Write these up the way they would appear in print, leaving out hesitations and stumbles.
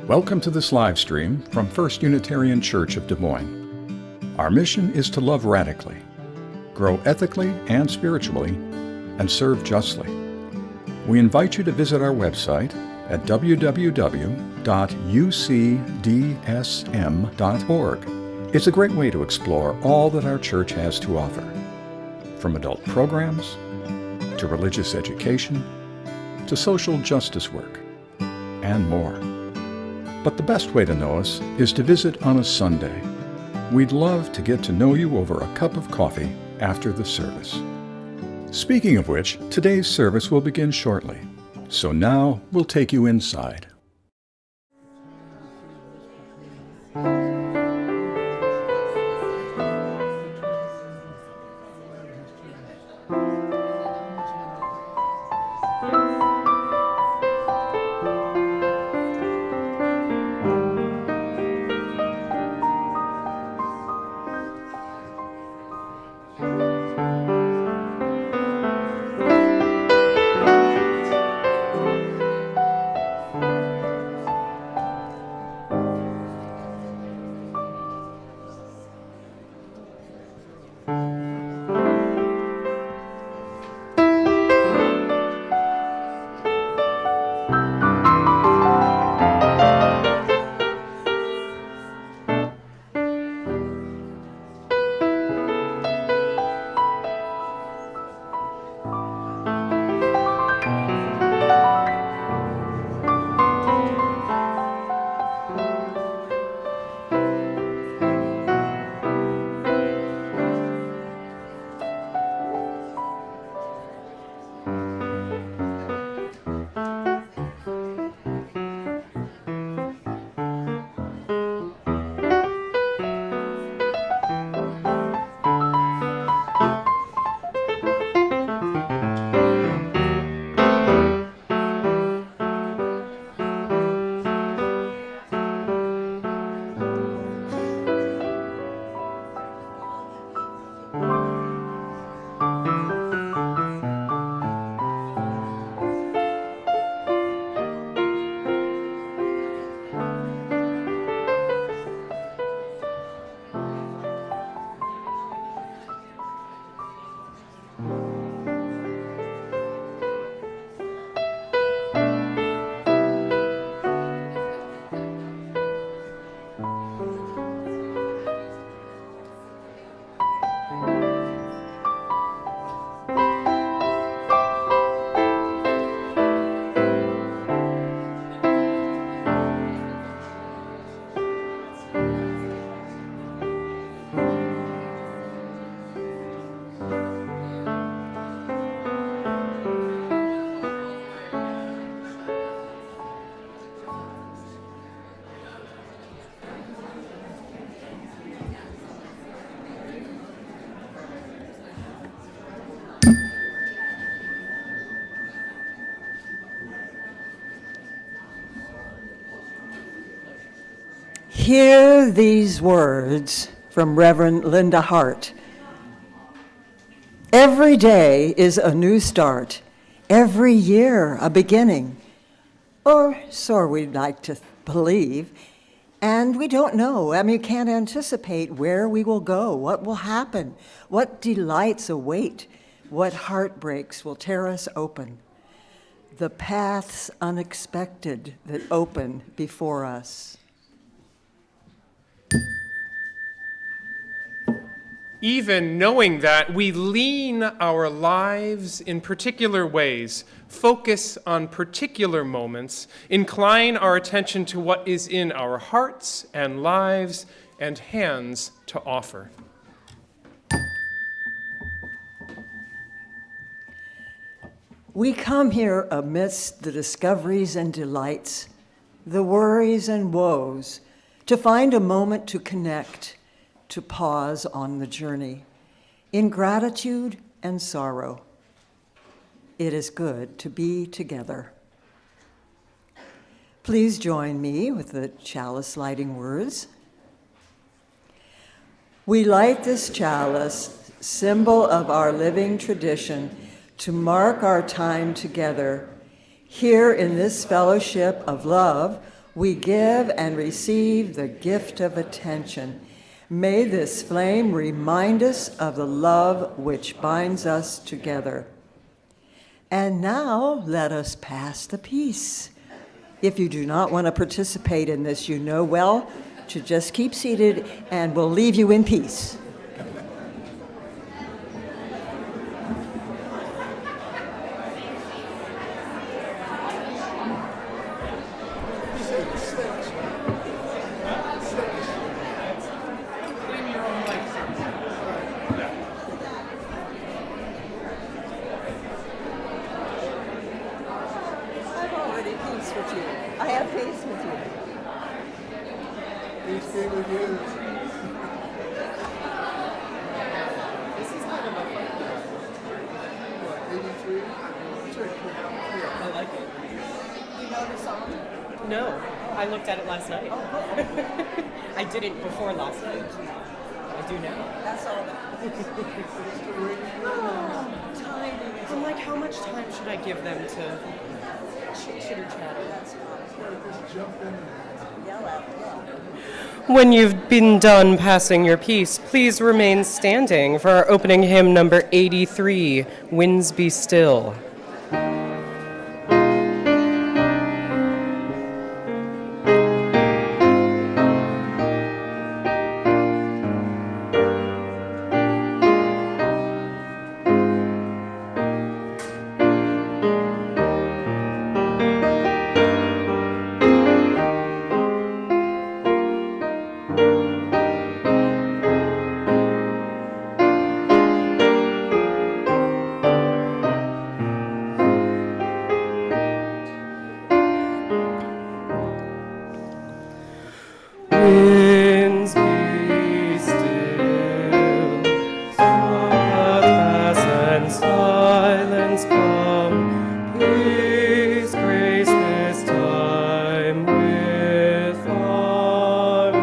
Welcome to this live stream from First Unitarian Church of Des Moines. Our mission is to love radically, grow ethically and spiritually, and serve justly. We invite you to visit our website at www.ucdsm.org. It's a great way to explore all that our church has to offer, from adult programs, to religious education, to social justice work, and more. But the best way to know us is to visit on a Sunday. We'd love to get to know you over a cup of coffee after the service. Speaking of which, today's service will begin shortly. So now we'll take you inside. Hear these words from Reverend Linda Hart. Every day is a new start, every year a beginning, or so we'd like to believe, and we don't know. We can't anticipate where we will go, what will happen, what delights await, what heartbreaks will tear us open, the paths unexpected that open before us. Even knowing that, we lean our lives in particular ways, focus on particular moments, incline our attention to what is in our hearts and lives and hands to offer. We come here amidst the discoveries and delights, the worries and woes, to find a moment to connect, to pause on the journey, in gratitude and sorrow. It is good to be together. Please join me with the chalice lighting words. We light this chalice, symbol of our living tradition, to mark our time together here in this fellowship of love we give and receive the gift of attention. May this flame remind us of the love which binds us together. And now let us pass the peace. If you do not want to participate in this, you know well to just keep seated and we'll leave you in peace. I have peace with you. Peace be with you. This is kind of a fun one. What, 83? It's very cool. Yeah, I like it. You know the song? No, I looked at it last night. I didn't before last night. I do now. That's all that. I'm like, how much time should I give them to chitter chatter? Just jump in there. Yell out, yell. When you've been done passing your piece, please remain standing for our opening hymn number 83, Winds Be Still. Winds be still, storm pass and silence come. Peace, grace this time with harmony.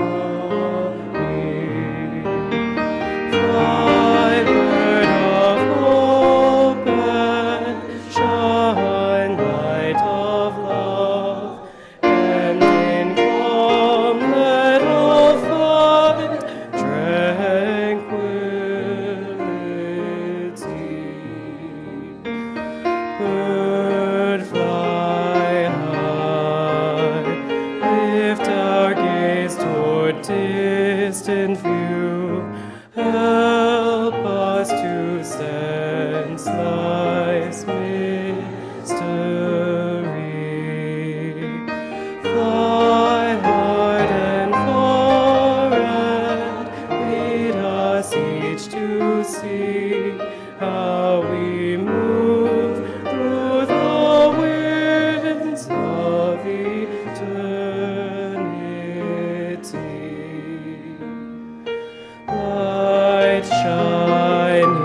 Fly, bird of hope, and shine, light of love, and in calm let all find tranquility. Bird fly high, lift our gaze toward distant view. Help us to sense life's mystery. Fly hard and far and lead us each to see how we move through the winds of eternity. Light shining,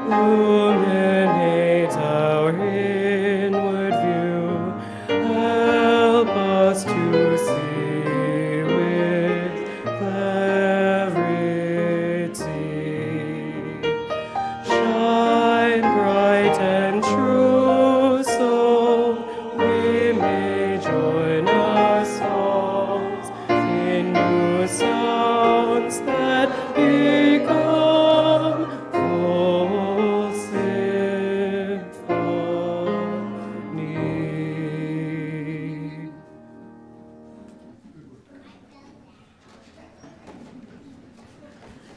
illuminate our inward view. Help us to see with clarity. Shine bright and true, so we may join our songs in new sounds that become full symphony.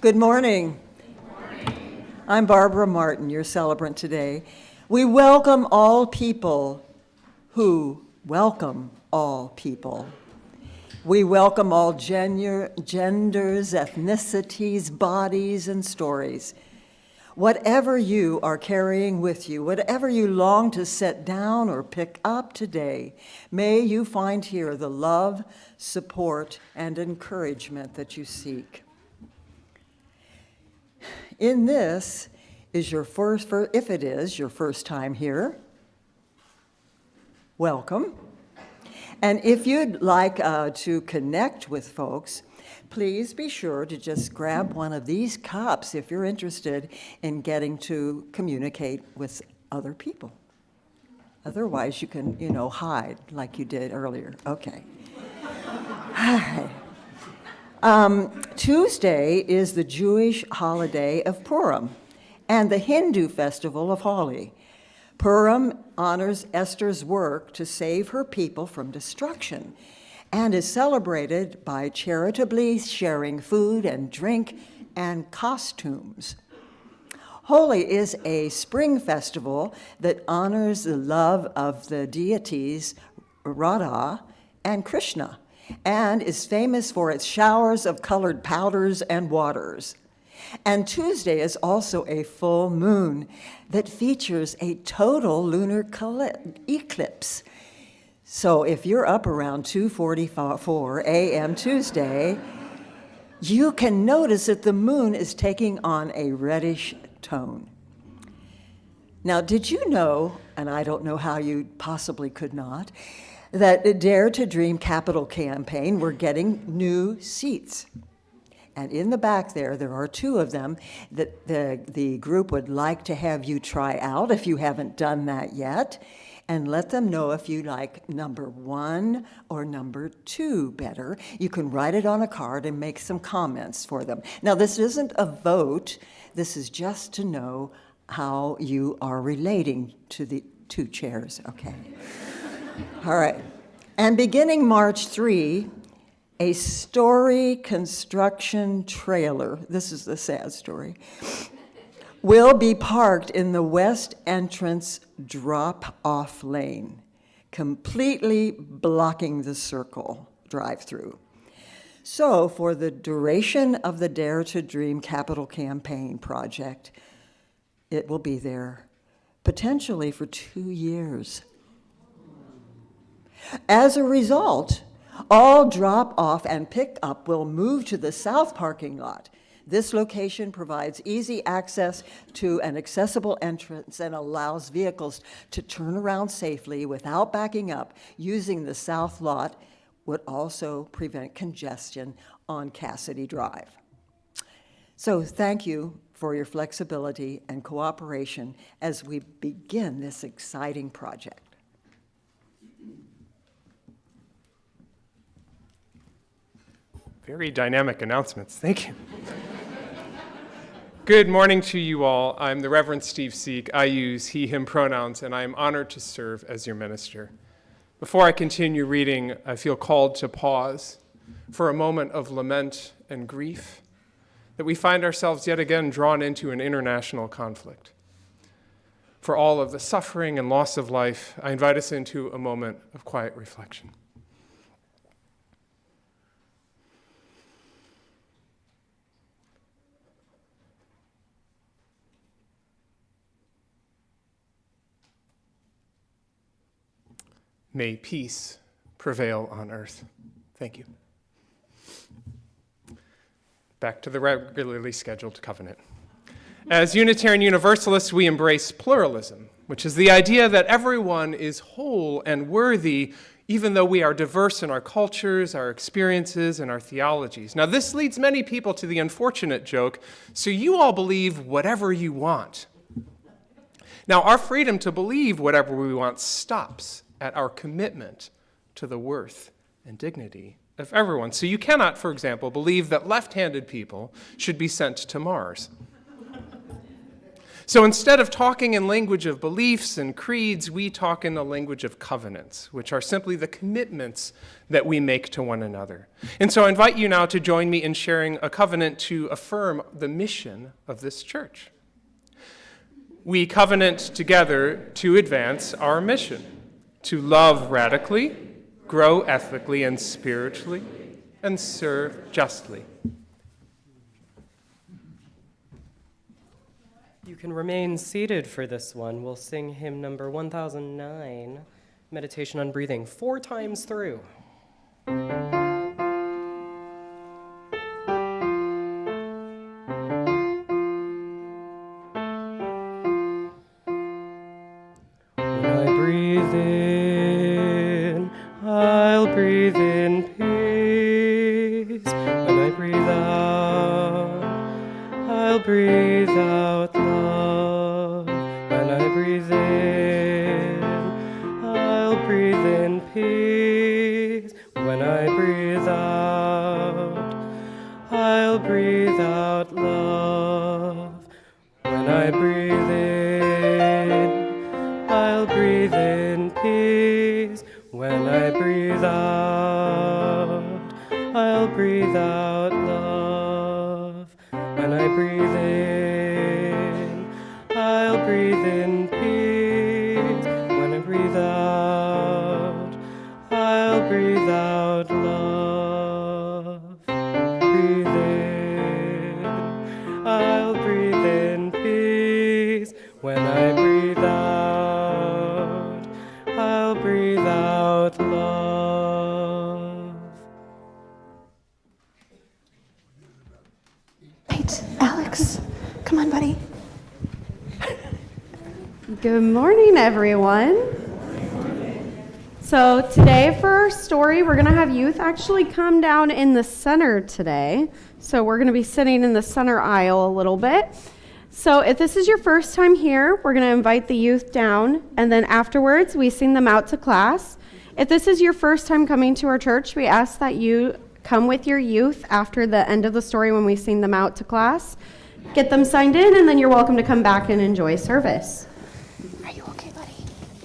Good morning. I'm Barbara Martin, your celebrant today. We welcome all people who welcome all people. We welcome all genders, ethnicities, bodies, and stories. Whatever you are carrying with you, whatever you long to set down or pick up today, may you find here the love, support, and encouragement that you seek. In this is your if it is your first time here, welcome. And if you'd like to connect with folks, please be sure to just grab one of these cups if you're interested in getting to communicate with other people. Otherwise, you can, hide like you did earlier. Okay. All right. Tuesday is the Jewish holiday of Purim and the Hindu festival of Holi. Purim honors Esther's work to save her people from destruction and is celebrated by charitably sharing food and drink and costumes. Holi is a spring festival that honors the love of the deities Radha and Krishna, and is famous for its showers of colored powders and waters. And Tuesday is also a full moon that features a total lunar eclipse. So if you're up around 2:44 a.m. Tuesday, you can notice that the moon is taking on a reddish tone. Now, did you know, and I don't know how you possibly could not, that the Dare to Dream Capital campaign, we're getting new seats. And in the back there are two of them that the group would like to have you try out if you haven't done that yet. And let them know if you like number 1 or number 2 better. You can write it on a card and make some comments for them. Now, this isn't a vote. This is just to know how you are relating to the 2 chairs, okay? All right. And beginning March 3, a story construction trailer, this is the sad story, will be parked in the west entrance drop-off lane, completely blocking the circle drive-through. So for the duration of the Dare to Dream Capital Campaign project, it will be there, potentially for 2 years. As a result, all drop-off and pick-up will move to the south parking lot. This location provides easy access to an accessible entrance and allows vehicles to turn around safely without backing up. Using the south lot would also prevent congestion on Cassidy Drive. So thank you for your flexibility and cooperation as we begin this exciting project. Very dynamic announcements. Thank you. Good morning to you all. I'm the Reverend Steve Seek. I use he, him pronouns, and I am honored to serve as your minister. Before I continue reading, I feel called to pause for a moment of lament and grief that we find ourselves yet again drawn into an international conflict. For all of the suffering and loss of life, I invite us into a moment of quiet reflection. May peace prevail on earth. Thank you. Back to the regularly scheduled covenant. As Unitarian Universalists, we embrace pluralism, which is the idea that everyone is whole and worthy, even though we are diverse in our cultures, our experiences, and our theologies. Now, this leads many people to the unfortunate joke, so you all believe whatever you want. Now, our freedom to believe whatever we want stops at our commitment to the worth and dignity of everyone. So you cannot, for example, believe that left-handed people should be sent to Mars. So instead of talking in language of beliefs and creeds, we talk in the language of covenants, which are simply the commitments that we make to one another. And so I invite you now to join me in sharing a covenant to affirm the mission of this church. We covenant together to advance our mission, to love radically, grow ethically and spiritually, and serve justly. You can remain seated for this one. We'll sing hymn number 1009, Meditation on Breathing, 4 times through. When I breathe in, I'll breathe in peace. When I breathe out, I'll breathe out love. When I breathe in, peace. When I breathe out, I'll breathe out love. When I breathe in, I'll breathe in peace. When I breathe out, I'll breathe out love. When I breathe in, I'll breathe in peace. When I breathe out, I'll breathe out love. Breathe in, I'll breathe in peace. When I breathe out, I'll breathe out love. Right, Alex, come on, buddy. Good morning, everyone. So today for our story, we're going to have youth actually come down in the center today. So we're going to be sitting in the center aisle a little bit. So if this is your first time here, we're going to invite the youth down, and then afterwards we sing them out to class. If this is your first time coming to our church, we ask that you come with your youth after the end of the story when we sing them out to class. Get them signed in, and then you're welcome to come back and enjoy service. Are you okay, buddy?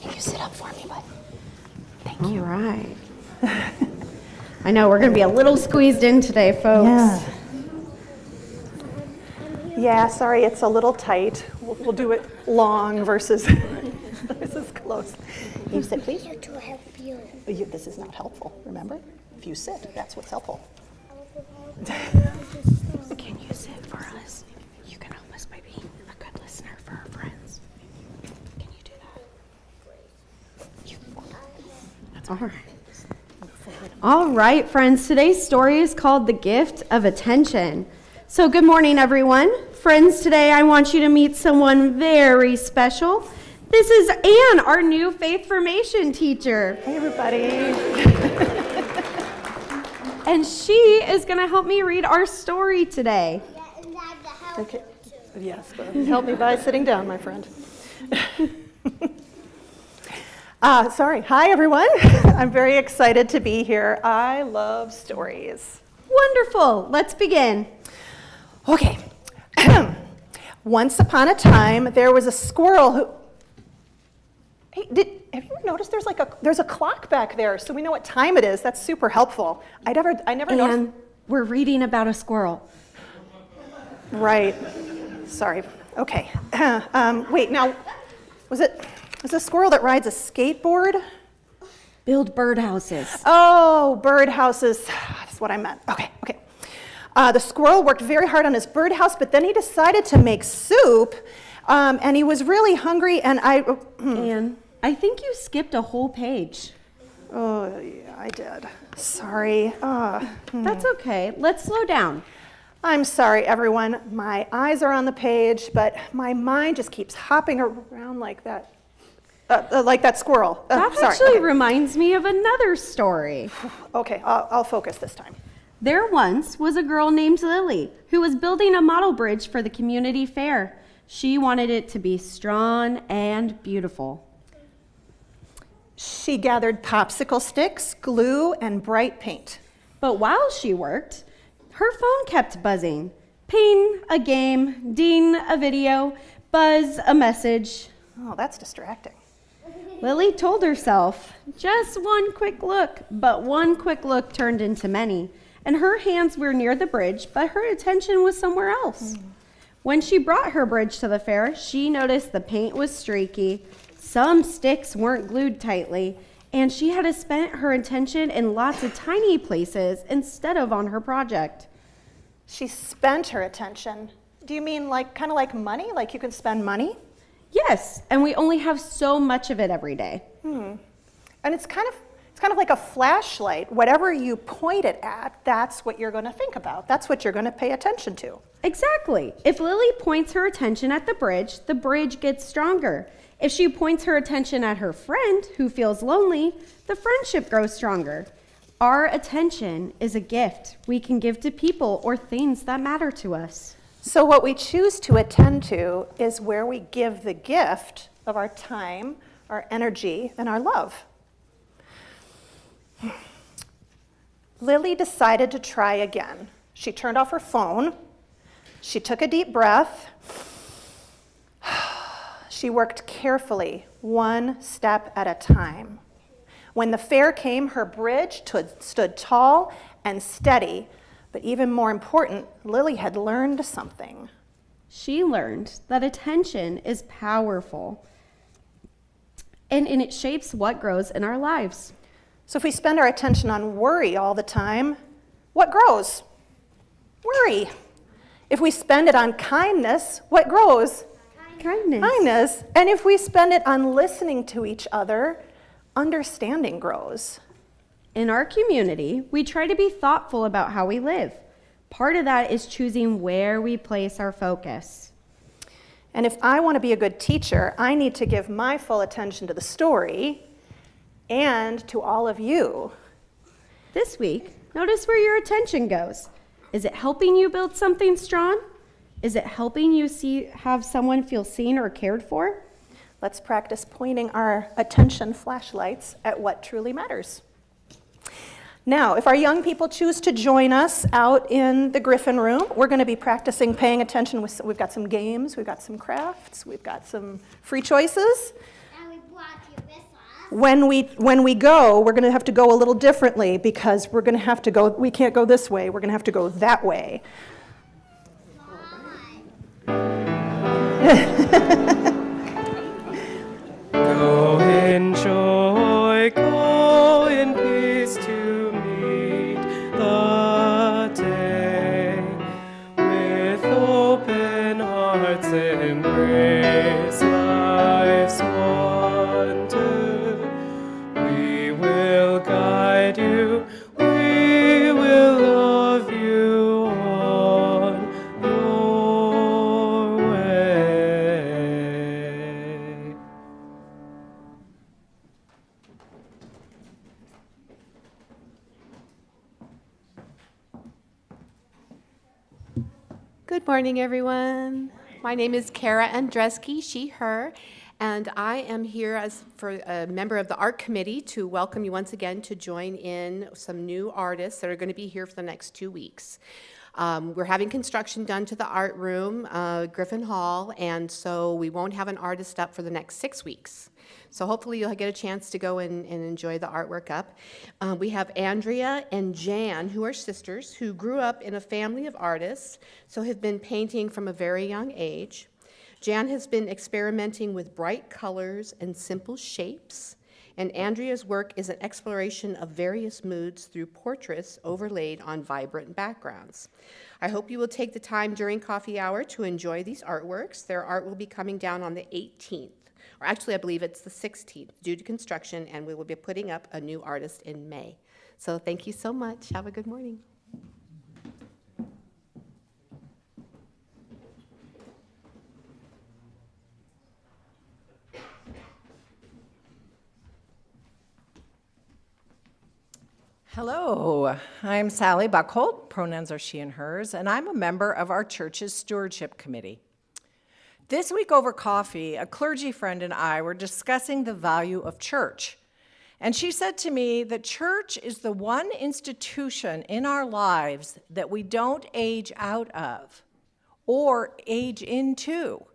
Can you sit up for me, bud? Thank All you. right. I know we're going to be a little squeezed in today, folks. Yeah, sorry, it's a little tight. We'll do it long versus versus close. You sit, please. Here to help you. This is not helpful, remember? If you sit, that's what's helpful. Can you sit for us? You can help us by being a good listener for our friends. Can you do that? All right. All right, friends. Today's story is called The Gift of Attention. So good morning, everyone. Friends, today I want you to meet someone very special. This is Anne, our new faith formation teacher. Hey, everybody. And she is going to help me read our story today. Okay. Yes, but help me by sitting down, my friend. Sorry. Hi, everyone. I'm very excited to be here. I love stories. Wonderful. Let's begin. Okay. Once upon a time, there was a squirrel who... Hey, have you ever noticed there's a clock back there, so we know what time it is? That's super helpful. I never noticed. And we're reading about a squirrel. Right. Sorry. Okay. Wait. Now, was it a squirrel that rides a skateboard? Build birdhouses. Oh, birdhouses. That's what I meant. Okay. The squirrel worked very hard on his birdhouse, but then he decided to make soup, and he was really hungry, and Anne, I think you skipped a whole page. Oh, yeah, I did. Sorry. That's okay. Let's slow down. I'm sorry, everyone. My eyes are on the page, but my mind just keeps hopping around like that squirrel. That Sorry. actually Okay. reminds me of another story. Okay, I'll focus this time. There once was a girl named Lily who was building a model bridge for the community fair. She wanted it to be strong and beautiful. She gathered popsicle sticks, glue, and bright paint. But while she worked, her phone kept buzzing. Ping, a game. Ding, a video. Buzz, a message. Oh, that's distracting. Lily told herself, just one quick look, but one quick look turned into many. And her hands were near the bridge, but her attention was somewhere else. When she brought her bridge to the fair, she noticed the paint was streaky, some sticks weren't glued tightly, and she had to spend her attention in lots of tiny places instead of on her project. She spent her attention. Do you mean kind of like money? Like you can spend money? Yes, and we only have so much of it every day. And it's kind of like a flashlight. Whatever you point it at, that's what you're going to think about. That's what you're going to pay attention to. Exactly. If Lily points her attention at the bridge gets stronger. If she points her attention at her friend who feels lonely, the friendship grows stronger. Our attention is a gift we can give to people or things that matter to us. So what we choose to attend to is where we give the gift of our time, our energy, and our love. Lily decided to try again. She turned off her phone. She took a deep breath. She worked carefully, one step at a time. When the fair came, her bridge stood tall and steady. But even more important, Lily had learned something. She learned that attention is powerful, and it shapes what grows in our lives. So if we spend our attention on worry all the time, what grows? Worry. If we spend it on kindness, what grows? Kindness. Kindness. And if we spend it on listening to each other, understanding grows. In our community, we try to be thoughtful about how we live. Part of that is choosing where we place our focus. And if I want to be a good teacher, I need to give my full attention to the story and to all of you. This week, notice where your attention goes. Is it helping you build something strong? Is it helping you have someone feel seen or cared for? Let's practice pointing our attention flashlights at what truly matters. Now, if our young people choose to join us out in the Griffin room, we're going to be practicing paying attention. We've got some games, we've got some crafts, we've got some free choices. And we brought you with us. When we go, we're going to have to go a little differently because we're going to have to go, we can't go this way, we're going to have to go that way. Go in joy, go in peace to meet the day. With open hearts embrace life's wonder. We will guide you, we will love you on your way. Good morning, everyone. My name is Kara Andreski, she, her, and I am here for a member of the art committee to welcome you once again to join in some new artists that are going to be here for the next 2 weeks. We're having construction done to the art room, Griffin Hall, and so we won't have an artist up for the next 6 weeks. So hopefully you'll get a chance to go and enjoy the artwork up. We have Andrea and Jan, who are sisters, who grew up in a family of artists, so have been painting from a very young age. Jan has been experimenting with bright colors and simple shapes, and Andrea's work is an exploration of various moods through portraits overlaid on vibrant backgrounds. I hope you will take the time during coffee hour to enjoy these artworks. Their art will be coming down on the 18th. Or actually, I believe it's the 16th, due to construction, and we will be putting up a new artist in May. So thank you so much. Have a good morning. Hello, I'm Sally Buckholt, pronouns are she and hers, and I'm a member of our church's stewardship committee. This week over coffee, a clergy friend and I were discussing the value of church. And she said to me that church is the one institution in our lives that we don't age out of or age into.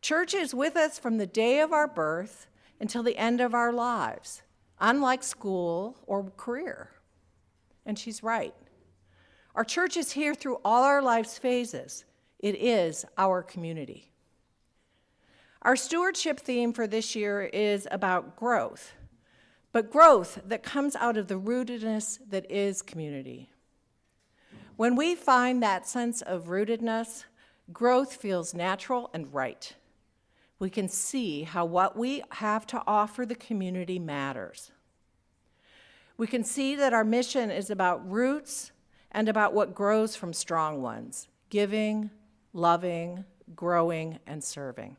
Church is with us from the day of our birth until the end of our lives, unlike school or career. And she's right. Our church is here through all our life's phases. It is our community. Our stewardship theme for this year is about growth, but growth that comes out of the rootedness that is community. When we find that sense of rootedness, growth feels natural and right. We can see how what we have to offer the community matters. We can see that our mission is about roots and about what grows from strong ones, giving, loving, growing, and serving.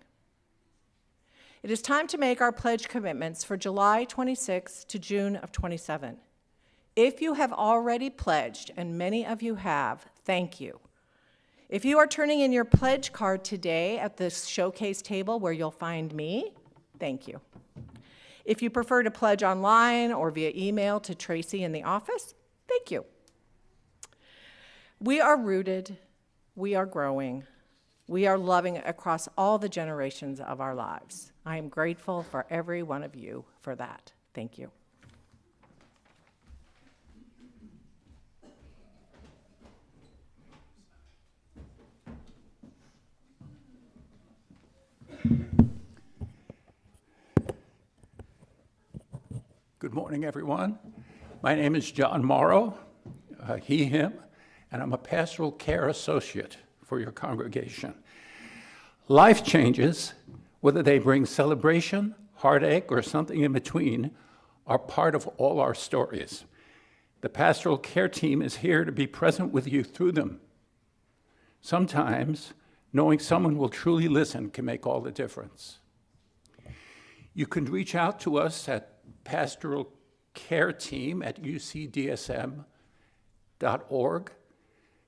It is time to make our pledge commitments for July 26 to June of 27. If you have already pledged, and many of you have, thank you. If you are turning in your pledge card today at the showcase table where you'll find me, thank you. If you prefer to pledge online or via email to Tracy in the office, thank you. We are rooted, we are growing, we are loving across all the generations of our lives. I am grateful for every one of you for that. Thank you. Good morning, everyone. My name is John Morrow, he, him, and I'm a pastoral care associate for your congregation. Life changes, whether they bring celebration, heartache, or something in between, are part of all our stories. The pastoral care team is here to be present with you through them. Sometimes, knowing someone will truly listen can make all the difference. You can reach out to us at pastoralcareteam@ucdsm.org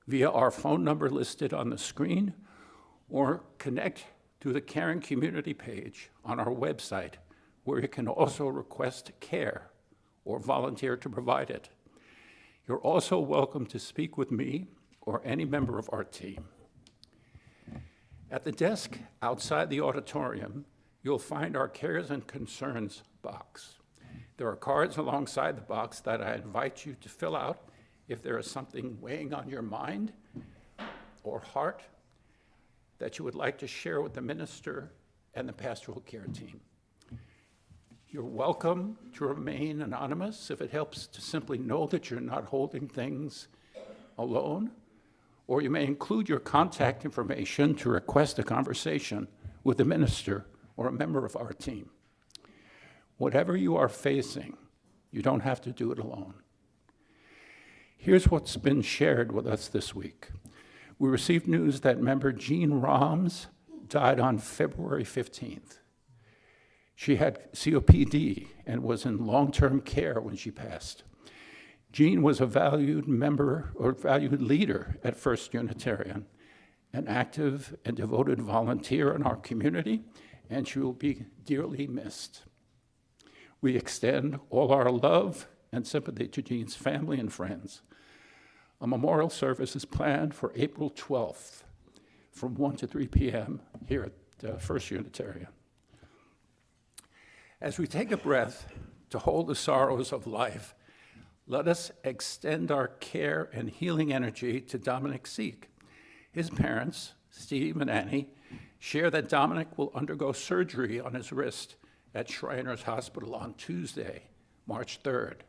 via our phone number listed on the screen, or connect to the Caring Community page on our website, where you can also request care or volunteer to provide it. You're also welcome to speak with me or any member of our team. At the desk outside the auditorium, you'll find our cares and concerns box. There are cards alongside the box that I invite you to fill out if there is something weighing on your mind or heart that you would like to share with the minister and the pastoral care team. You're welcome to remain anonymous if it helps to simply know that you're not holding things alone, or you may include your contact information to request a conversation with the minister or a member of our team. Whatever you are facing, you don't have to do it alone. Here's what's been shared with us this week. We received news that member Jean Roms died on February 15th. She had COPD and was in long-term care when she passed. Jean was a valued member or valued leader at First Unitarian, an active and devoted volunteer in our community, and she will be dearly missed. We extend all our love and sympathy to Jean's family and friends. A memorial service is planned for April 12th from 1 to 3 p.m. here at First Unitarian. As we take a breath to hold the sorrows of life, let us extend our care and healing energy to Dominic Seek. His parents, Steve and Annie, share that Dominic will undergo surgery on his wrist at Shriners Hospital on Tuesday, March 3rd.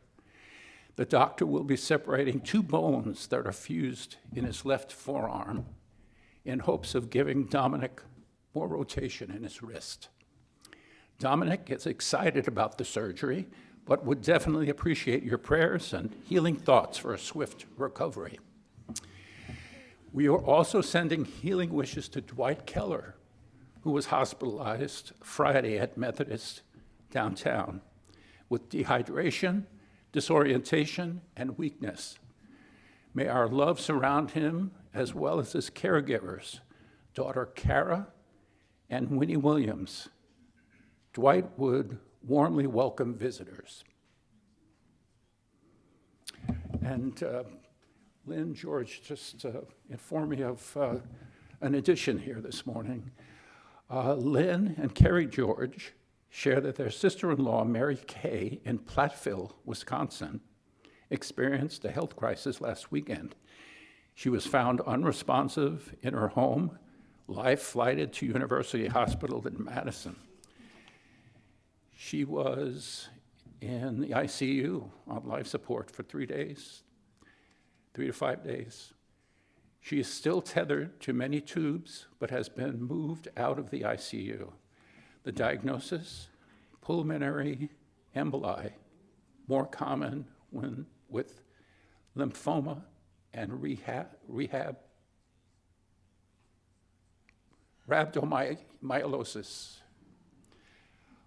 The doctor will be separating 2 bones that are fused in his left forearm in hopes of giving Dominic more rotation in his wrist. Dominic gets excited about the surgery, but would definitely appreciate your prayers and healing thoughts for a swift recovery. We are also sending healing wishes to Dwight Keller, who was hospitalized Friday at Methodist downtown with dehydration, disorientation, and weakness. May our love surround him as well as his caregivers, daughter Kara and Winnie Williams. Dwight would warmly welcome visitors. And Lynn George just informed me of an addition here this morning. Lynn and Carrie George share that their sister-in-law, Mary Kay, in Platteville, Wisconsin, experienced a health crisis last weekend. She was found unresponsive in her home, life-flighted to University Hospital in Madison. She was in the ICU on life support for 3 days, 3 to 5 days. She is still tethered to many tubes, but has been moved out of the ICU. The diagnosis, pulmonary emboli, more common when with lymphoma and rhabdomyolysis.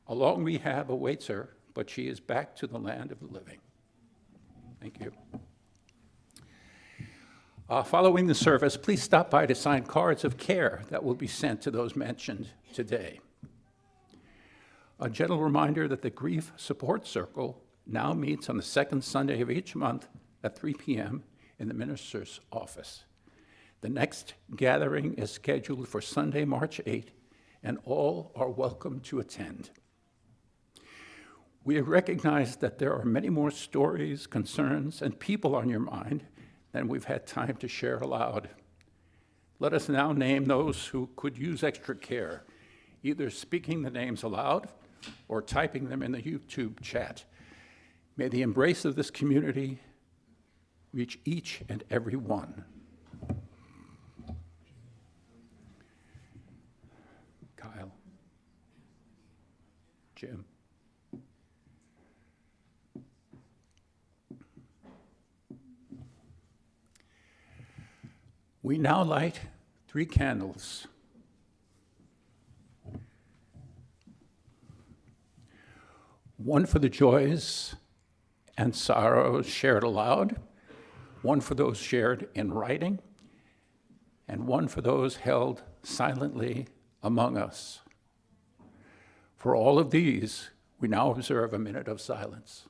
A long rehab awaits her, but she is back to the land of the living. Thank you. Following the service, please stop by to sign cards of care that will be sent to those mentioned today. A gentle reminder that the Grief Support Circle now meets on the second Sunday of each month at 3 p.m. in the minister's office. The next gathering is scheduled for Sunday, March 8, and all are welcome to attend. We recognize that there are many more stories, concerns, and people on your mind than we've had time to share aloud. Let us now name those who could use extra care, either speaking the names aloud or typing them in the YouTube chat. May the embrace of this community reach each and every one. Kyle, Jim, we now light 3 candles. One for the joys and sorrows shared aloud, one for those shared in writing, and one for those held silently among us. For all of these, we now observe a minute of silence.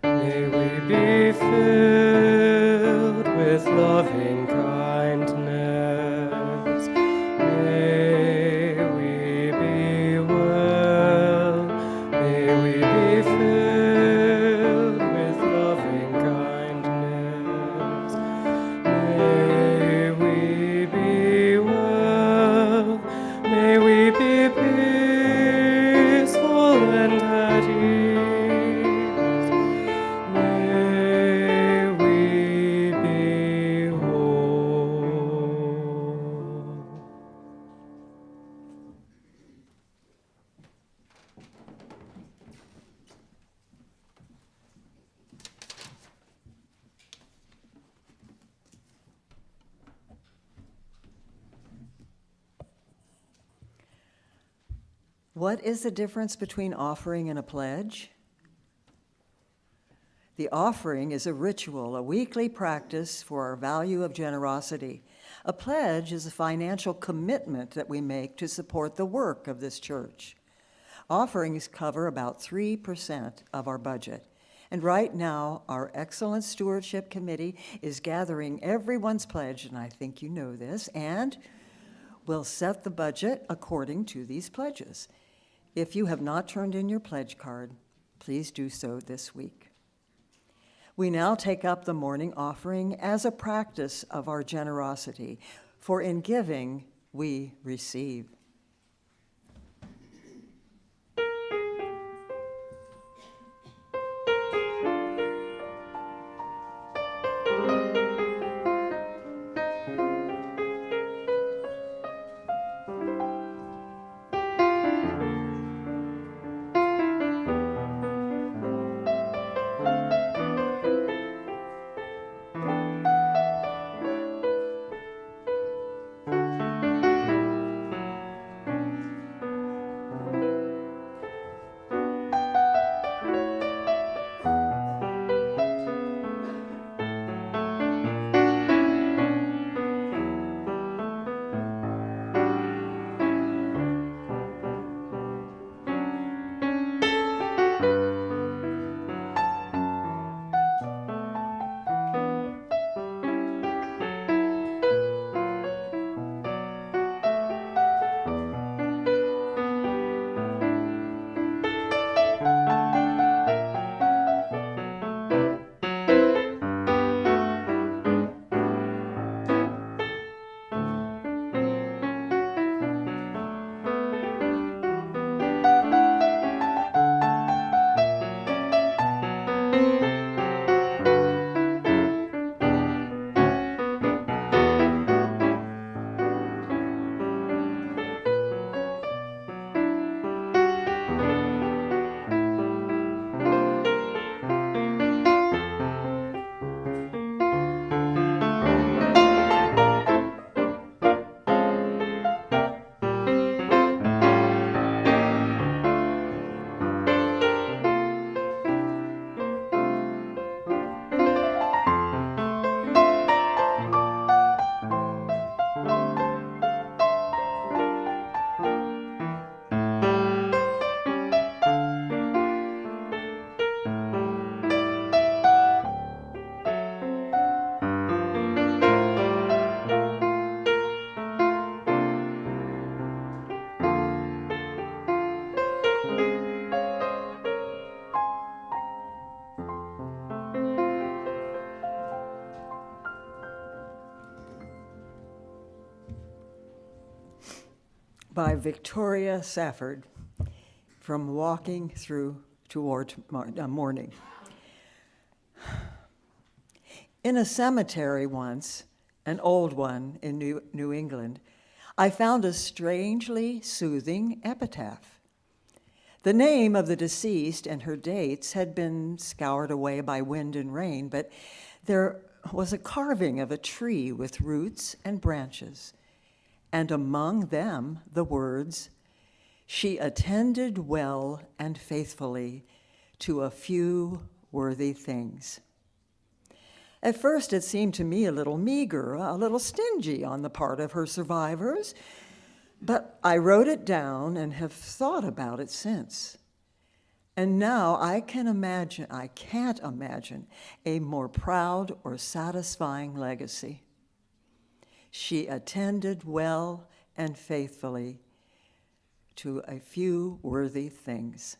May we be filled with loving kindness. May we be well. May we be filled with loving kindness. May we be well. May we be peaceful and at ease. May we be whole. What is the difference between offering and a pledge? The offering is a ritual, a weekly practice for our value of generosity. A pledge is a financial commitment that we make to support the work of this church. Offerings cover about 3% of our budget. And right now, our excellent stewardship committee is gathering everyone's pledge, and I think you know this, and will set the budget according to these pledges. If you have not turned in your pledge card, please do so this week. We now take up the morning offering as a practice of our generosity, for in giving we receive. by Victoria Safford from Walking Through Toward Morning. In a cemetery once, an old one in New England, I found a strangely soothing epitaph. The name of the deceased and her dates had been scoured away by wind and rain, but there was a carving of a tree with roots and branches, and among them the words, "She attended well and faithfully to a few worthy things." At first, it seemed to me a little meager, a little stingy on the part of her survivors, but I wrote it down and have thought about it since. And now I can't imagine a more proud or satisfying legacy. She attended well and faithfully to a few worthy things.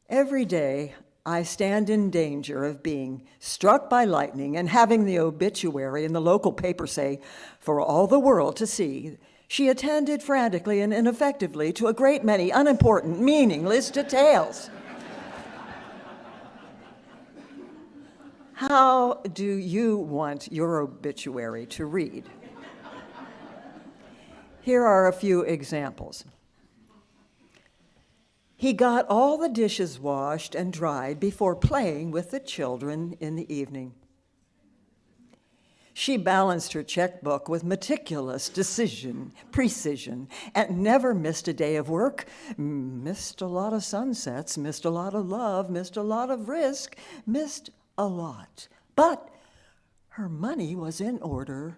Every day, I stand in danger of being struck by lightning and having the obituary in the local paper say, for all the world to see, she attended frantically and ineffectively to a great many unimportant, meaningless details. How do you want your obituary to read? Here are a few examples. He got all the dishes washed and dried before playing with the children in the evening. She balanced her checkbook with meticulous precision, and never missed a day of work, missed a lot of sunsets, missed a lot of love, missed a lot of risk, missed a lot. But her money was in order.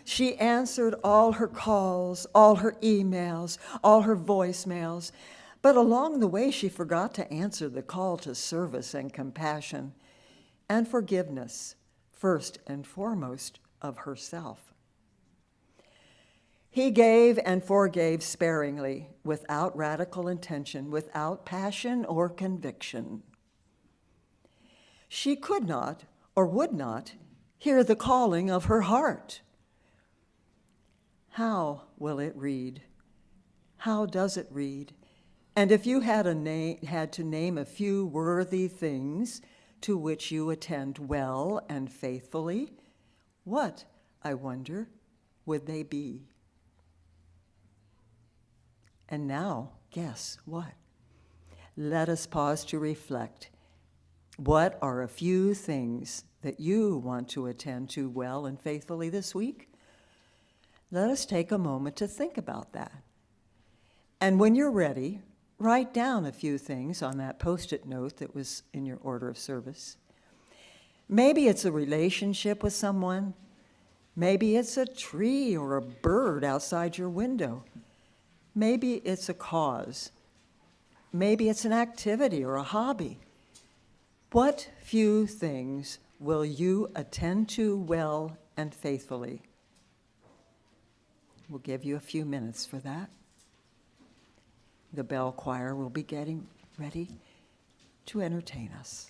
She answered all her calls, all her emails, all her voicemails, but along the way she forgot to answer the call to service and compassion and forgiveness, first and foremost of herself. He gave and forgave sparingly, without radical intention, without passion or conviction. She could not or would not hear the calling of her heart. How will it read? How does it read? And if you had to name a few worthy things to which you attend well and faithfully, what, I wonder, would they be? And now, guess what? Let us pause to reflect. What are a few things that you want to attend to well and faithfully this week? Let us take a moment to think about that. And when you're ready, write down a few things on that Post-it note that was in your order of service. Maybe it's a relationship with someone. Maybe it's a tree or a bird outside your window. Maybe it's a cause. Maybe it's an activity or a hobby. What few things will you attend to well and faithfully? We'll give you a few minutes for that. The bell choir will be getting ready to entertain us.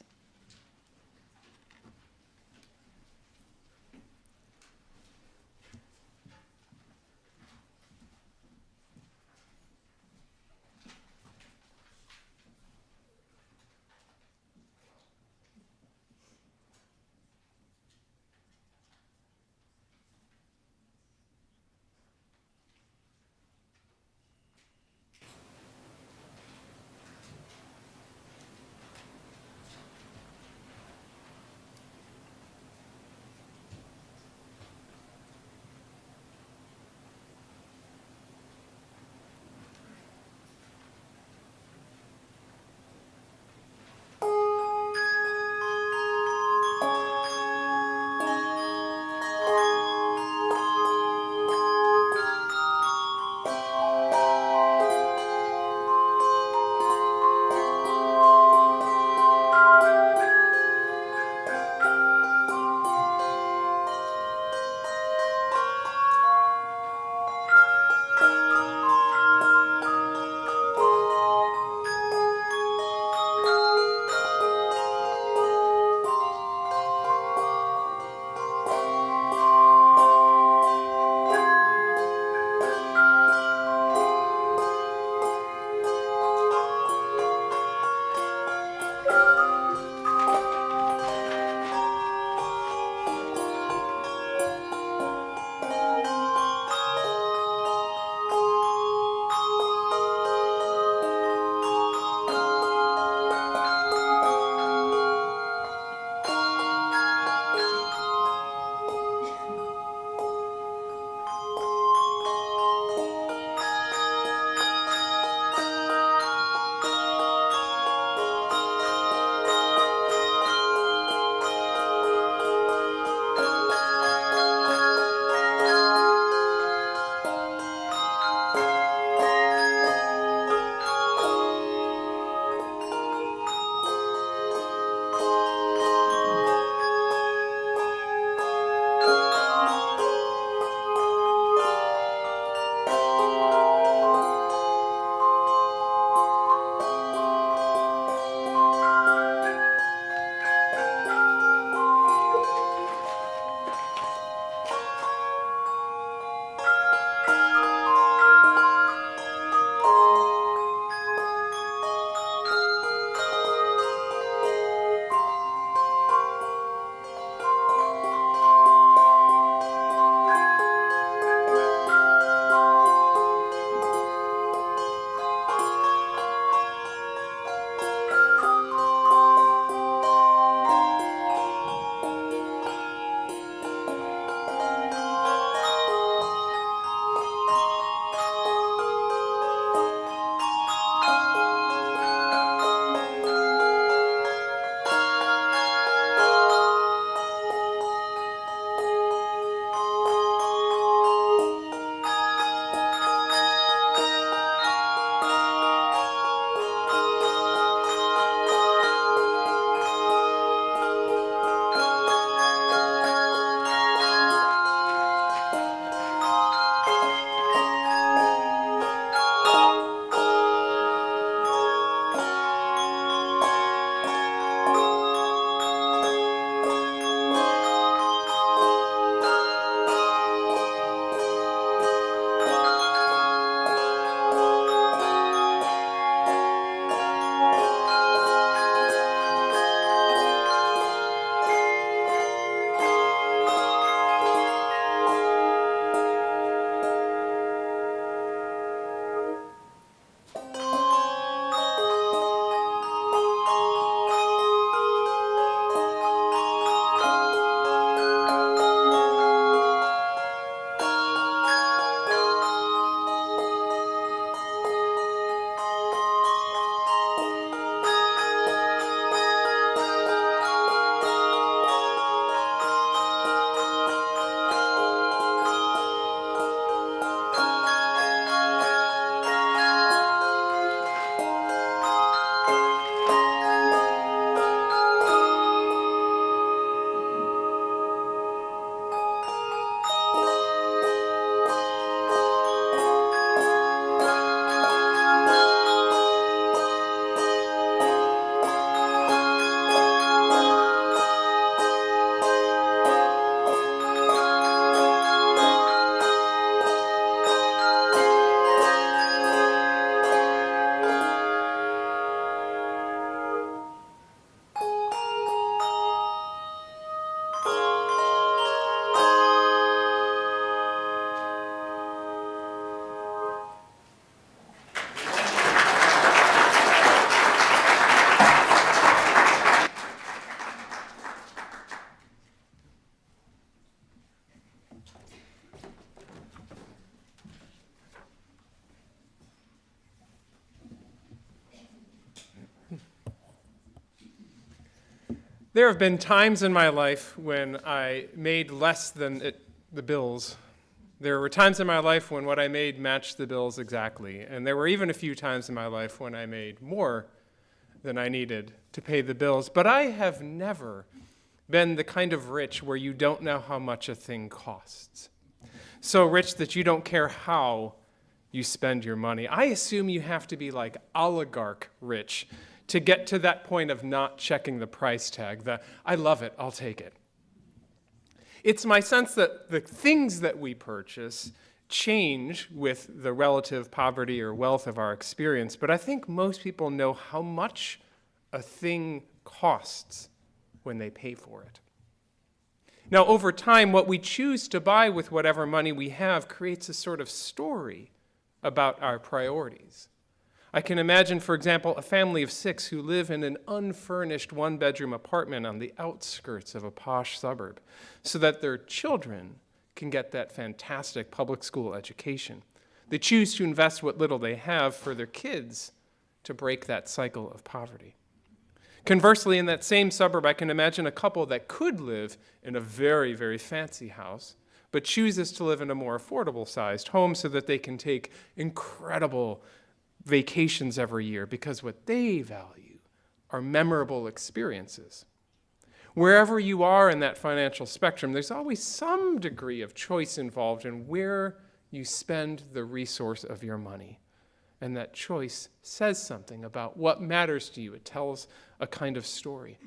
There have been times in my life when I made less than the bills. There were times in my life when what I made matched the bills exactly. And there were even a few times in my life when I made more than I needed to pay the bills. But I have never been the kind of rich where you don't know how much a thing costs. So rich that you don't care how you spend your money. I assume you have to be like oligarch rich to get to that point of not checking the price tag, I love it, I'll take it. It's my sense that the things that we purchase change with the relative poverty or wealth of our experience, but I think most people know how much a thing costs when they pay for it. Now, over time, what we choose to buy with whatever money we have creates a sort of story about our priorities. I can imagine, for example, a family of 6 who live in an unfurnished one-bedroom apartment on the outskirts of a posh suburb so that their children can get that fantastic public school education. They choose to invest what little they have for their kids to break that cycle of poverty. Conversely, in that same suburb, I can imagine a couple that could live in a very, very fancy house, but chooses to live in a more affordable-sized home so that they can take incredible vacations every year, because what they value are memorable experiences. Wherever you are in that financial spectrum, there's always some degree of choice involved in where you spend the resource of your money. And that choice says something about what matters to you. It tells a kind of story.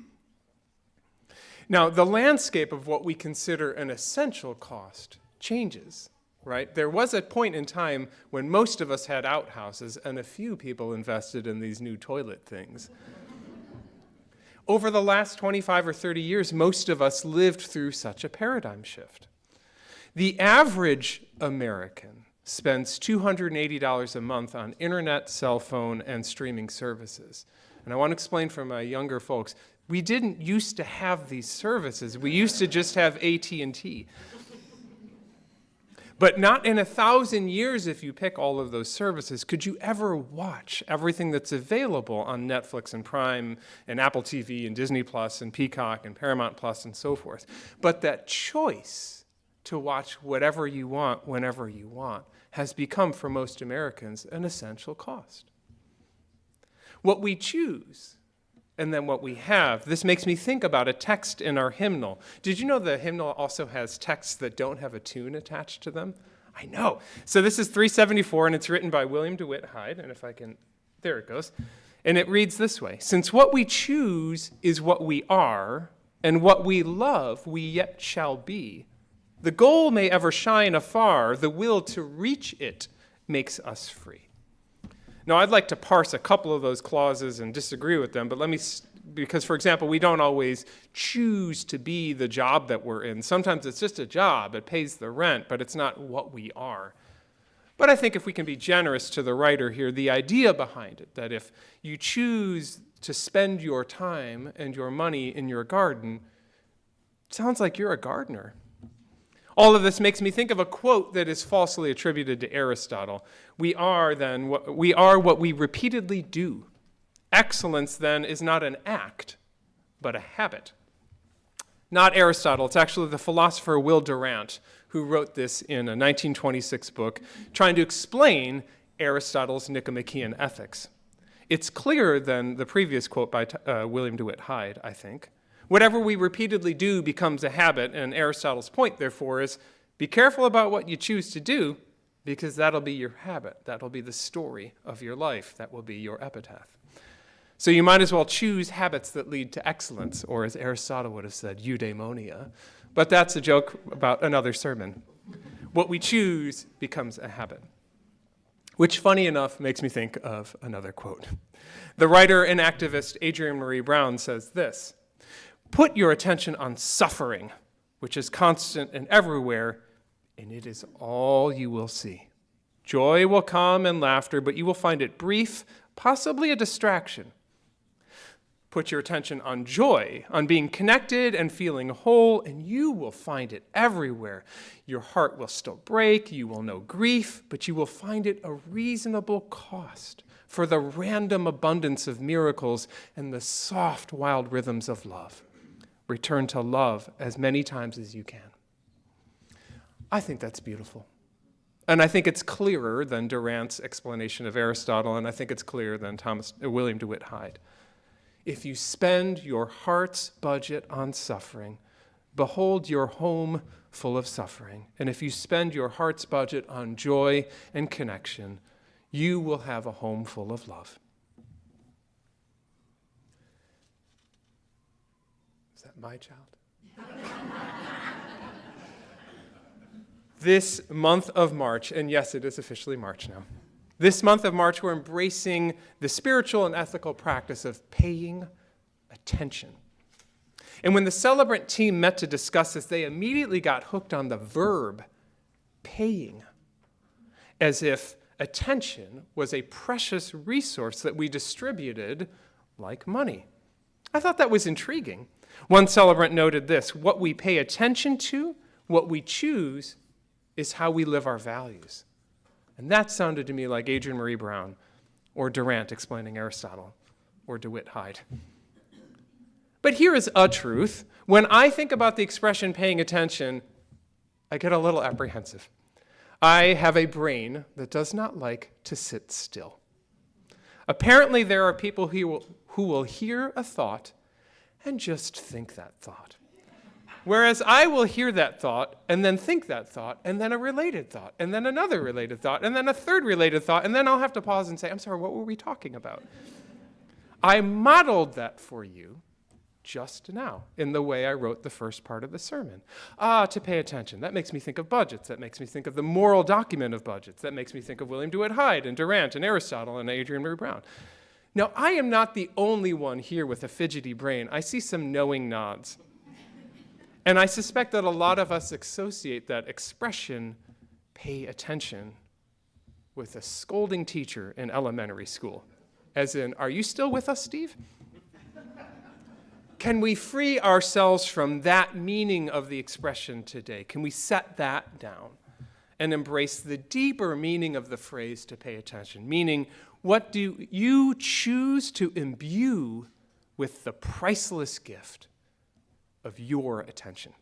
Now, the landscape of what we consider an essential cost changes, right? There was a point in time when most of us had outhouses and a few people invested in these new toilet things. Over the last 25 or 30 years, most of us lived through such a paradigm shift. The average American spends $280 a month on internet, cell phone, and streaming services. And I want to explain for my younger folks, we didn't used to have these services. We used to just have AT&T. But not in 1,000 years, if you pick all of those services, could you ever watch everything that's available on Netflix and Prime and Apple TV and Disney Plus and Peacock and Paramount Plus and so forth. But that choice to watch whatever you want, whenever you want, has become for most Americans an essential cost. What we choose and then what we have, this makes me think about a text in our hymnal. Did you know the hymnal also has texts that don't have a tune attached to them? I know. So this is 374, and it's written by William DeWitt Hyde, and if I can, there it goes. And it reads this way: since what we choose is what we are, and what we love we yet shall be, the goal may ever shine afar, the will to reach it makes us free. Now, I'd like to parse a couple of those clauses and disagree with them, but because, for example, we don't always choose to be the job that we're in. Sometimes it's just a job. It pays the rent, but it's not what we are. But I think if we can be generous to the writer here, the idea behind it, that if you choose to spend your time and your money in your garden, it sounds like you're a gardener. All of this makes me think of a quote that is falsely attributed to Aristotle. We are what we repeatedly do. Excellence, then, is not an act, but a habit. Not Aristotle. It's actually the philosopher Will Durant who wrote this in a 1926 book trying to explain Aristotle's Nicomachean Ethics. It's clearer than the previous quote by William DeWitt Hyde, I think. Whatever we repeatedly do becomes a habit, and Aristotle's point, therefore, is be careful about what you choose to do, because that'll be your habit. That'll be the story of your life. That will be your epitaph. So you might as well choose habits that lead to excellence, or as Aristotle would have said, eudaimonia. But that's a joke about another sermon. What we choose becomes a habit. Which, funny enough, makes me think of another quote. The writer and activist Adrienne Marie Brown says this: put your attention on suffering, which is constant and everywhere, and it is all you will see. Joy will come and laughter, but you will find it brief, possibly a distraction. Put your attention on joy, on being connected and feeling whole, and you will find it everywhere. Your heart will still break, you will know grief, but you will find it a reasonable cost for the random abundance of miracles and the soft, wild rhythms of love. Return to love as many times as you can. I think that's beautiful. And I think it's clearer than Durant's explanation of Aristotle, and I think it's clearer than William DeWitt Hyde. If you spend your heart's budget on suffering, behold your home full of suffering. And if you spend your heart's budget on joy and connection, you will have a home full of love. Is that my child? This month of March, and yes, it is officially March now. This month of March, we're embracing the spiritual and ethical practice of paying attention. And when the celebrant team met to discuss this, they immediately got hooked on the verb paying, as if attention was a precious resource that we distributed like money. I thought that was intriguing. One celebrant noted this: what we pay attention to, what we choose, is how we live our values. And that sounded to me like Adrienne Marie Brown or Durant explaining Aristotle or DeWitt Hyde. But here is a truth. When I think about the expression paying attention, I get a little apprehensive. I have a brain that does not like to sit still. Apparently, there are people who will hear a thought and just think that thought. Whereas I will hear that thought and then think that thought and then a related thought and then another related thought and then a third related thought, and then I'll have to pause and say, I'm sorry, what were we talking about? I modeled that for you just now in the way I wrote the first part of the sermon. To pay attention. That makes me think of budgets. That makes me think of the moral document of budgets. That makes me think of William DeWitt Hyde and Durant and Aristotle and Adrienne Marie Brown. Now, I am not the only one here with a fidgety brain. I see some knowing nods. And I suspect that a lot of us associate that expression, pay attention, with a scolding teacher in elementary school. As in, are you still with us, Steve? Can we free ourselves from that meaning of the expression today? Can we set that down and embrace the deeper meaning of the phrase to pay attention? Meaning, what do you choose to imbue with the priceless gift of your attention?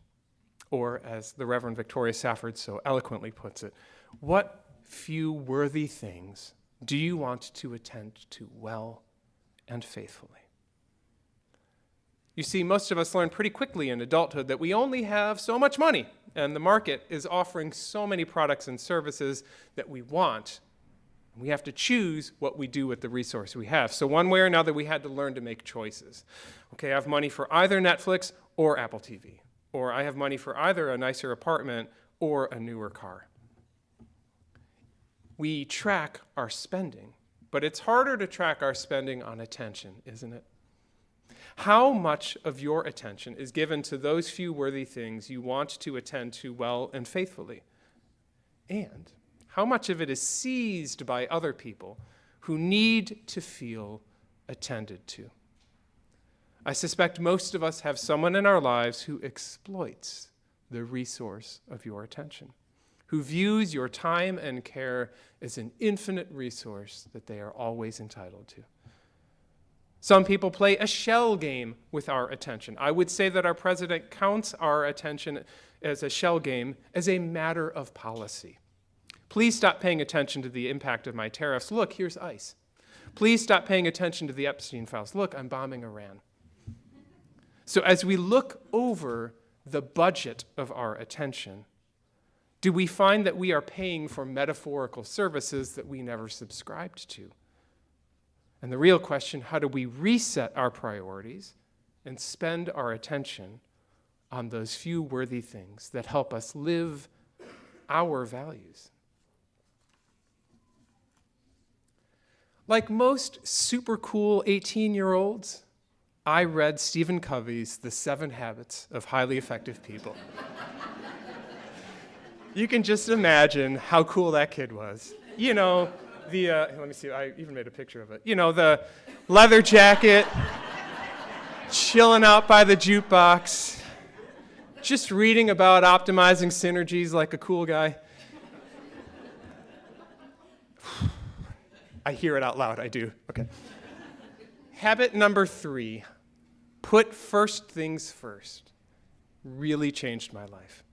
Or, as the Reverend Victoria Safford so eloquently puts it, what few worthy things do you want to attend to well and faithfully? You see, most of us learn pretty quickly in adulthood that we only have so much money, and the market is offering so many products and services that we want. We have to choose what we do with the resource we have. So one way or another, we had to learn to make choices. Okay, I have money for either Netflix or Apple TV. Or I have money for either a nicer apartment or a newer car. We track our spending, but it's harder to track our spending on attention, isn't it? How much of your attention is given to those few worthy things you want to attend to well and faithfully? And how much of it is seized by other people who need to feel attended to? I suspect most of us have someone in our lives who exploits the resource of your attention, who views your time and care as an infinite resource that they are always entitled to. Some people play a shell game with our attention. I would say that our president counts our attention as a shell game as a matter of policy. Please stop paying attention to the impact of my tariffs. Look, here's ICE. Please stop paying attention to the Epstein files. Look, I'm bombing Iran. So as we look over the budget of our attention, do we find that we are paying for metaphorical services that we never subscribed to? And the real question, how do we reset our priorities and spend our attention on those few worthy things that help us live our values? Like most super cool 18-year-olds, I read Stephen Covey's The 7 Habits of Highly Effective People. You can just imagine how cool that kid was. You know, let me see, I even made a picture of it. You know, the leather jacket, chilling out by the jukebox, just reading about optimizing synergies like a cool guy. I hear it out loud, I do. Okay. Habit number 3, Put first things first really changed my life.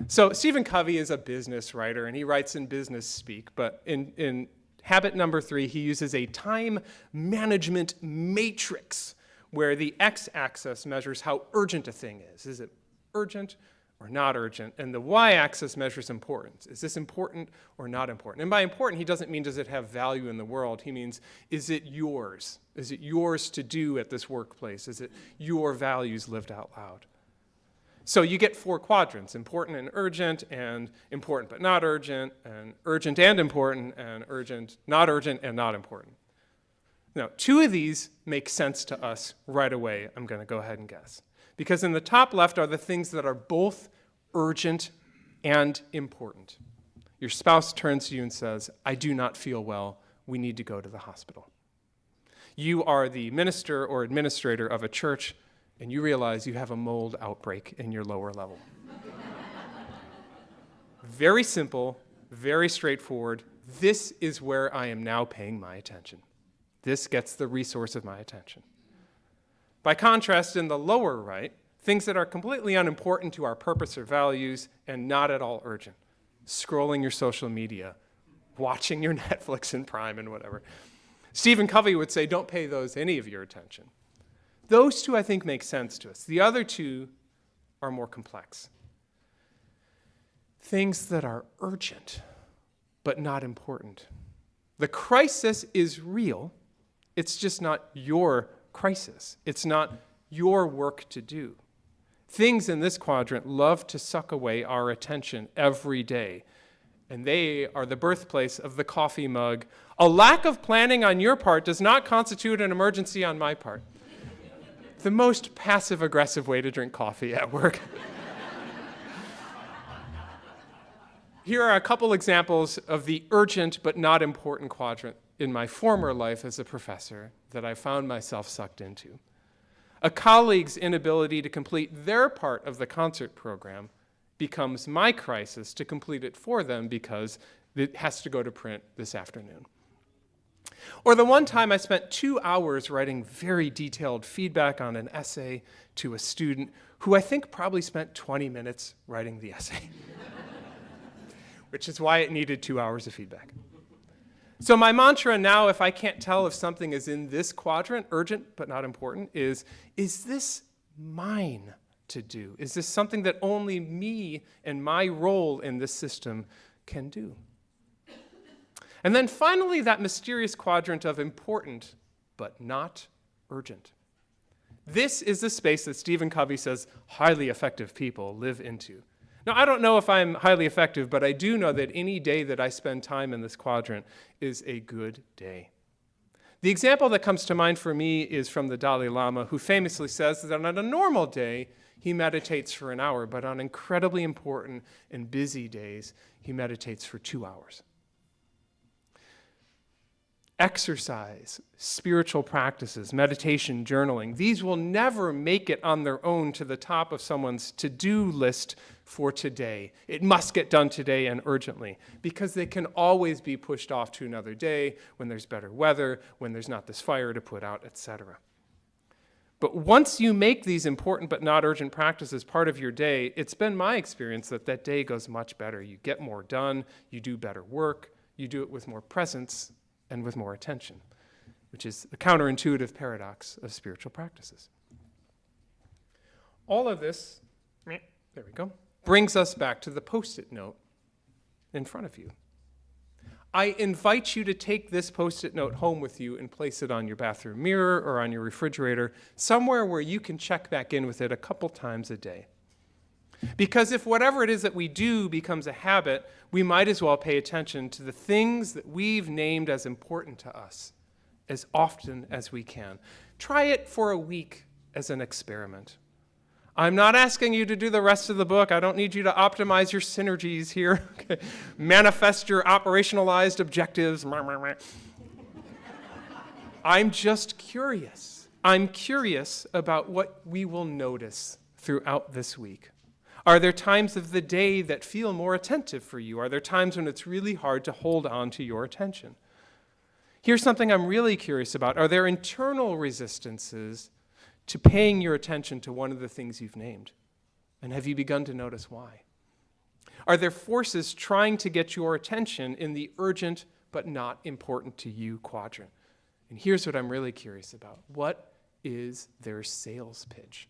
So Stephen Covey is a business writer, and he writes in business speak, but in habit number 3, he uses a time management matrix where the x-axis measures how urgent a thing is. Is it urgent or not urgent? And the y-axis measures importance. Is this important or not important? And by important, he doesn't mean does it have value in the world. He means, is it yours? Is it yours to do at this workplace? Is it your values lived out loud? So you get 4 quadrants: important and important but not urgent and important, and urgent, not important. Now, 2 of these make sense to us right away, I'm going to go ahead and guess. Because in the top left are the things that are both urgent and important. Your spouse turns to you and says, "I do not feel well. We need to go to the hospital." You are the minister or administrator of a church, and you realize you have a mold outbreak in your lower level. Very simple, very straightforward. This is where I am now paying my attention. This gets the resource of my attention. By contrast, in the lower right, things that are completely unimportant to our purpose or values and not at all urgent. Scrolling your social media, watching your Netflix and Prime and whatever. Stephen Covey would say, don't pay those any of your attention. Those 2, I think, make sense to us. The other 2 are more complex. Things that are urgent, but not important. The crisis is real. It's just not your crisis. It's not your work to do. Things in this quadrant love to suck away our attention every day, and they are the birthplace of the coffee mug. A lack of planning on your part does not constitute an emergency on my part. The most passive-aggressive way to drink coffee at work. Here are a couple examples of the urgent but not important quadrant in my former life as a professor that I found myself sucked into. A colleague's inability to complete their part of the concert program becomes my crisis to complete it for them because it has to go to print this afternoon. Or the one time I spent 2 hours writing very detailed feedback on an essay to a student who I think probably spent 20 minutes writing the essay, which is why it needed 2 hours of feedback. So my mantra now, if I can't tell if something is in this quadrant, urgent but not important, is this mine to do? Is this something that only me and my role in this system can do? And then finally, that mysterious quadrant of important but not urgent. This is the space that Stephen Covey says highly effective people live into. Now, I don't know if I'm highly effective, but I do know that any day that I spend time in this quadrant is a good day. The example that comes to mind for me is from the Dalai Lama, who famously says that on a normal day, he meditates for an hour, but on incredibly important and busy days, he meditates for 2 hours. Exercise, spiritual practices, meditation, journaling, these will never make it on their own to the top of someone's to-do list for today. It must get done today and urgently, because they can always be pushed off to another day when there's better weather, when there's not this fire to put out, etc. But once you make these important but not urgent practices part of your day, it's been my experience that that day goes much better. You get more done, you do better work, you do it with more presence and with more attention, which is the counterintuitive paradox of spiritual practices. All of this, there we go, brings us back to the Post-it note in front of you. I invite you to take this Post-it note home with you and place it on your bathroom mirror or on your refrigerator, somewhere where you can check back in with it a couple times a day. Because if whatever it is that we do becomes a habit, we might as well pay attention to the things that we've named as important to us as often as we can. Try it for a week as an experiment. I'm not asking you to do the rest of the book. I don't need you to optimize your synergies here. Okay. Manifest your operationalized objectives. I'm just curious. I'm curious about what we will notice throughout this week. Are there times of the day that feel more attentive for you? Are there times when it's really hard to hold on to your attention? Here's something I'm really curious about. Are there internal resistances to paying your attention to one of the things you've named? And have you begun to notice why? Are there forces trying to get your attention in the urgent but not important to you quadrant? And here's what I'm really curious about. What is their sales pitch?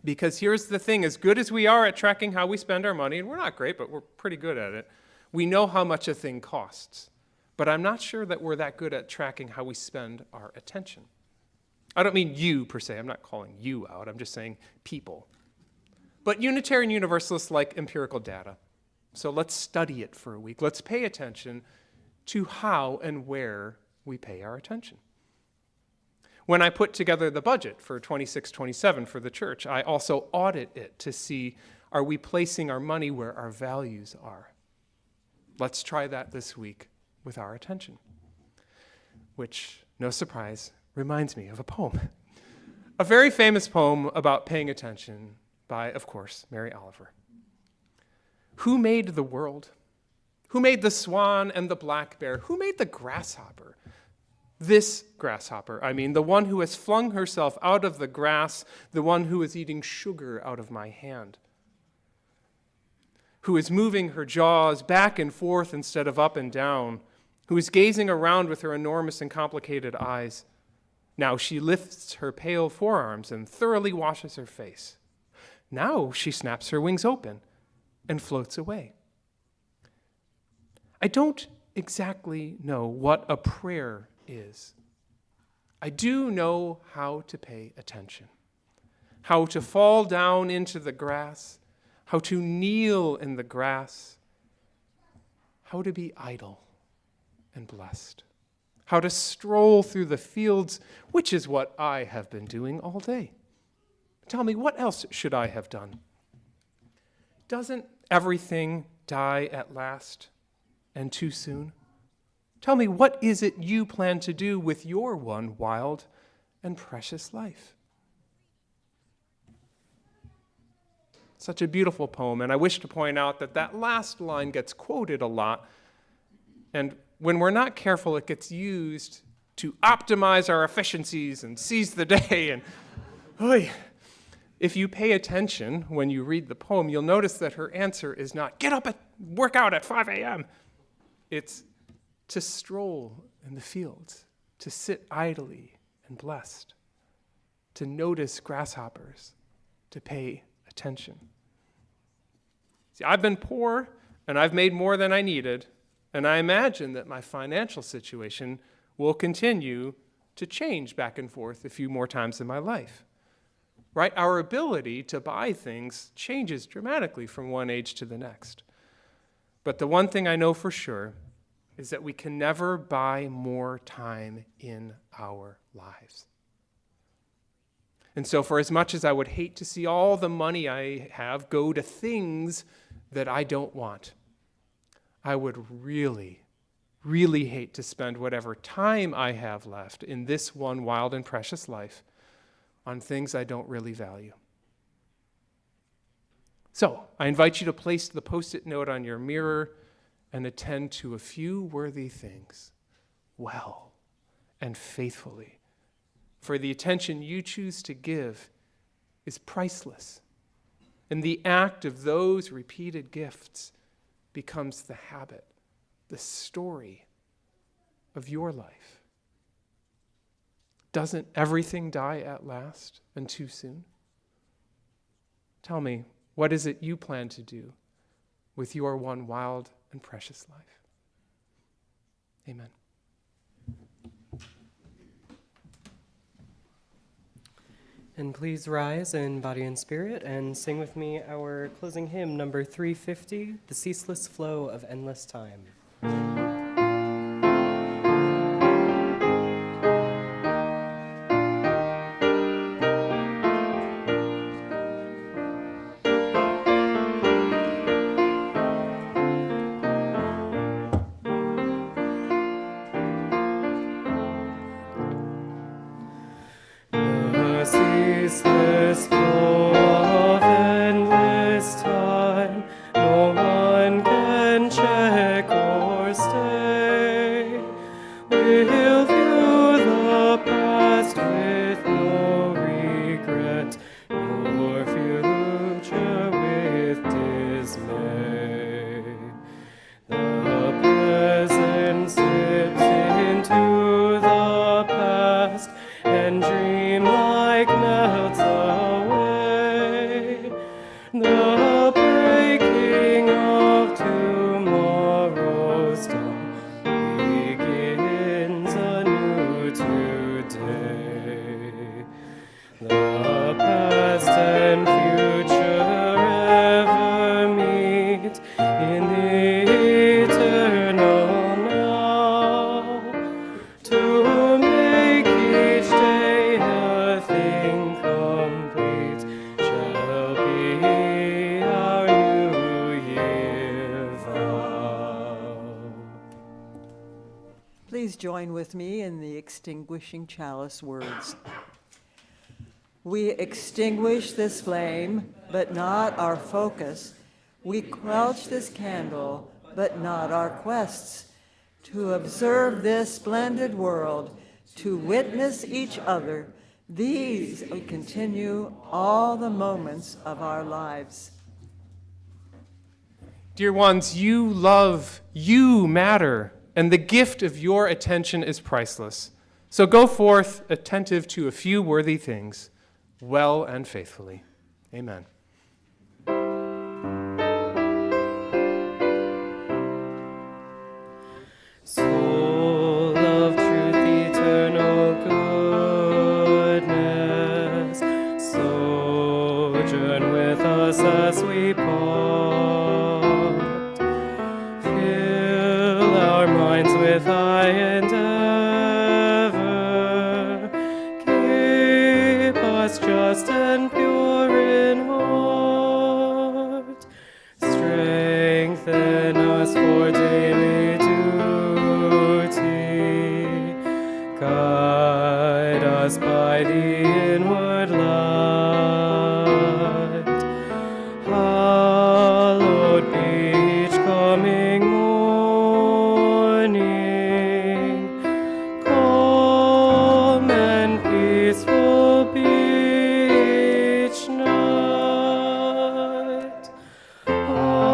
Because here's the thing, as good as we are at tracking how we spend our money, and we're not great, but we're pretty good at it, we know how much a thing costs. But I'm not sure that we're that good at tracking how we spend our attention. I don't mean you per se, I'm not calling you out, I'm just saying people. But Unitarian Universalists like empirical data. So let's study it for a week. Let's pay attention to how and where we pay our attention. When I put together the budget for 26-27 for the church, I also audit it to see, are we placing our money where our values are? Let's try that this week with our attention. Which, no surprise, reminds me of a poem. A very famous poem about paying attention by, of course, Mary Oliver. Who made the world? Who made the swan and the black bear? Who made the grasshopper? This grasshopper, I mean, the one who has flung herself out of the grass, the one who is eating sugar out of my hand, who is moving her jaws back and forth instead of up and down, who is gazing around with her enormous and complicated eyes. Now she lifts her pale forearms and thoroughly washes her face. Now she snaps her wings open and floats away. I don't exactly know what a prayer is. I do know how to pay attention, how to fall down into the grass, how to kneel in the grass, how to be idle and blessed, how to stroll through the fields, which is what I have been doing all day. Tell me, what else should I have done? Doesn't everything die at last and too soon? Tell me, what is it you plan to do with your one wild and precious life? Such a beautiful poem, and I wish to point out that that last line gets quoted a lot, and when we're not careful, it gets used to optimize our efficiencies and seize the day. And oy, if you pay attention when you read the poem, you'll notice that her answer is not, get up and work out at 5 a.m. It's to stroll in the fields, to sit idly and blessed, to notice grasshoppers, to pay attention. See, I've been poor and I've made more than I needed, and I imagine that my financial situation will continue to change back and forth a few more times in my life. Right? Our ability to buy things changes dramatically from one age to the next. But the one thing I know for sure is that we can never buy more time in our lives. And so for as much as I would hate to see all the money I have go to things that I don't want, I would really, really hate to spend whatever time I have left in this one wild and precious life on things I don't really value. So I invite you to place the Post-it note on your mirror and attend to a few worthy things well and faithfully. For the attention you choose to give is priceless. And the act of those repeated gifts becomes the habit, the story of your life. Doesn't everything die at last and too soon? Tell me, what is it you plan to do with your one wild and precious life? Amen. And please rise in body and spirit and sing with me our closing hymn, number 350, The Ceaseless Flow of Endless Time. Ceaseless flow of endless time, no one can check me in the extinguishing chalice words. We extinguish this flame, but not our focus. We quench this candle, but not our quests. To observe this splendid world, to witness each other, these we continue all the moments of our lives. Dear ones, you love, you matter, and the gift of your attention is priceless. So go forth attentive to a few worthy things, well and faithfully. Amen. Soul of truth, eternal goodness, sojourn with us as we part. Fill our minds with high endeavor. Keep us just and pure in heart. Strengthen us for daily duty. Guide us by the inward light. Hallowed be each coming morning. Calm and peaceful be each night. Amen.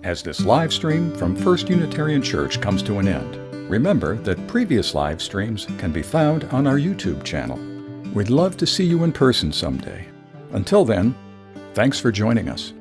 As this live stream from First Unitarian Church comes to an end, remember that previous live streams can be found on our YouTube channel. We'd love to see you in person someday. Until then, thanks for joining us.